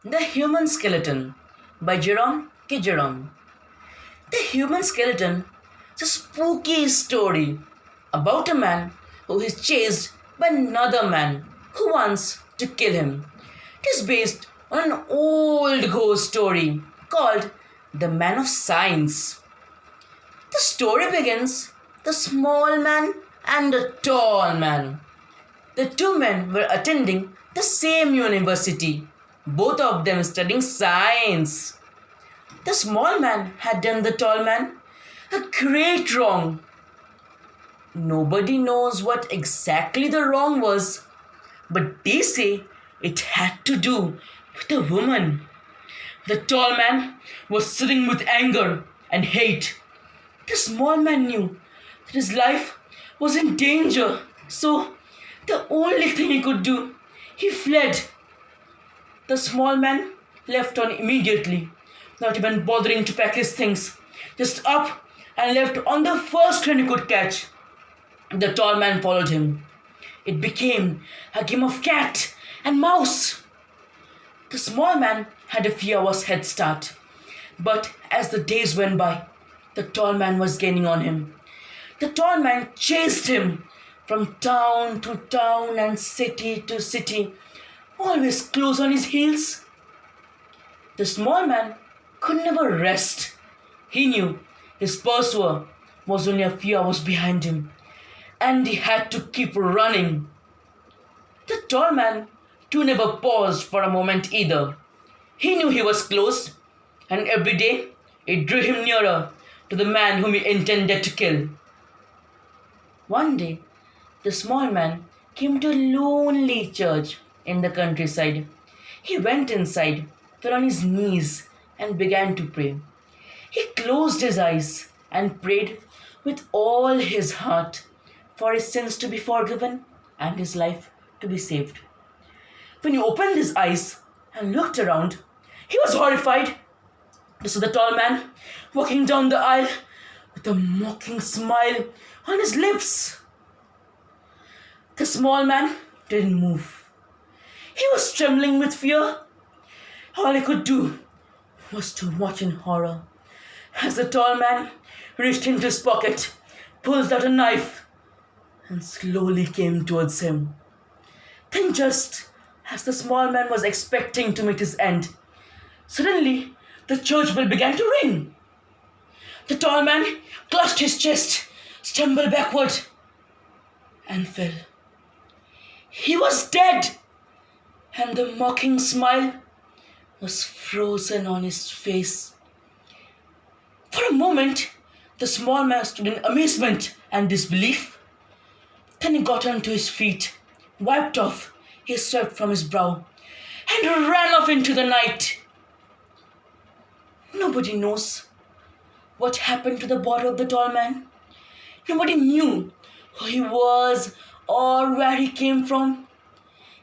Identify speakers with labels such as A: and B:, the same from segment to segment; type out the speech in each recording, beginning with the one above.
A: The Human Skeleton by Jerome. The Human Skeleton is a spooky story about a man who is chased by another man who wants to kill him. It is based on an old ghost story called The Man of Science. The story begins the small man and the tall man. The two men were attending the same university, both of them studying science. The small man had done the tall man a great wrong. Nobody knows what exactly the wrong was, but they say it had to do with a woman. The tall man was sitting with anger and hate. The small man knew that his life was in danger, so the only thing he could do, he fled. The small man left on immediately, not even bothering to pack his things, just up and left on the first train he could catch. The tall man followed him. It became a game of cat and mouse. The small man had a few hours head start, but as the days went by, the tall man was gaining on him. The tall man chased him from town to town and city to city, always close on his heels. The small man could never rest. He knew his pursuer was only a few hours behind him, and he had to keep running. The tall man too never paused for a moment either. He knew he was close, and every day it drew him nearer to the man whom he intended to kill. One day, the small man came to a lonely church in the countryside. He went inside, fell on his knees, and began to pray. He closed his eyes and prayed with all his heart for his sins to be forgiven and his life to be saved. When he opened his eyes and looked around, he was horrified to see the tall man walking down the aisle with a mocking smile on his lips. The small man didn't move. He was trembling with fear. All he could do was to watch in horror as the tall man reached into his pocket, pulled out a knife, and slowly came towards him. Then, just as the small man was expecting to meet his end, suddenly the church bell began to ring. The tall man clutched his chest, stumbled backward, and fell. He was dead, and the mocking smile was frozen on his face. For a moment, the small man stood in amazement and disbelief. Then he got onto his feet, wiped off his sweat from his brow, and ran off into the night. Nobody knows what happened to the body of the tall man. Nobody knew who he was or where he came from.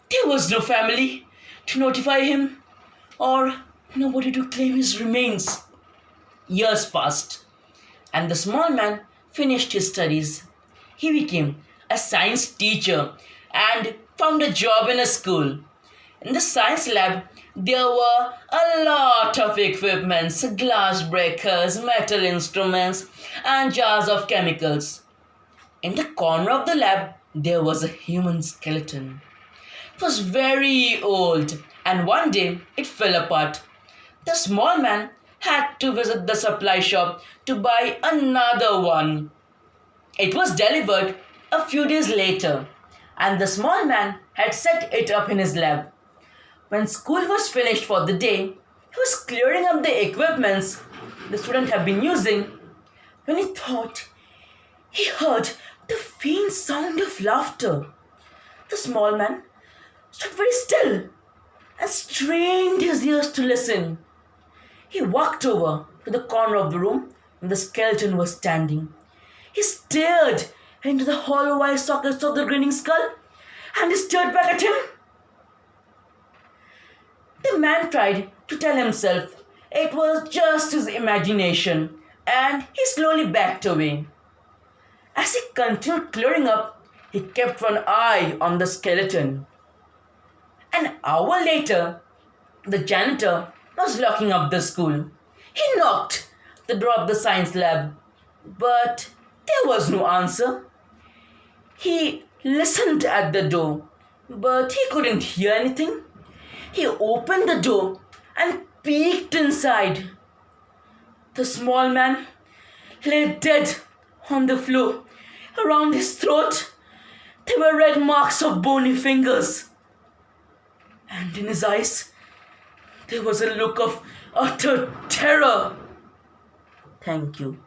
A: There was no family to notify him or nobody to claim his remains. Years passed, and the small man finished his studies. He became a science teacher and found a job in a school. In the science lab, there were a lot of equipments, glass breakers, metal instruments, and jars of chemicals. In the corner of the lab, there was a human skeleton. It was very old, and one day it fell apart. The small man had to visit the supply shop to buy another one. It was delivered a few days later, and the small man had set it up in his lab. When school was finished for the day, he was clearing up the equipments the students had been using when he thought he heard the faint sound of laughter. The small man stood very still and strained his ears to listen. He walked over to the corner of the room where the skeleton was standing. He stared into the hollow eye sockets of the grinning skull and he stared back at him. The man tried to tell himself it was just his imagination and he slowly backed away. As he continued clearing up, he kept one eye on the skeleton. An hour later, The janitor was locking up the school. He knocked the door of the science lab, but there was no answer. He listened at the door, but he couldn't hear anything. He opened the door and peeked inside. The small man lay dead on the floor. Around his throat, there were red marks of bony fingers. And in his eyes, there was a look of utter terror. Thank you.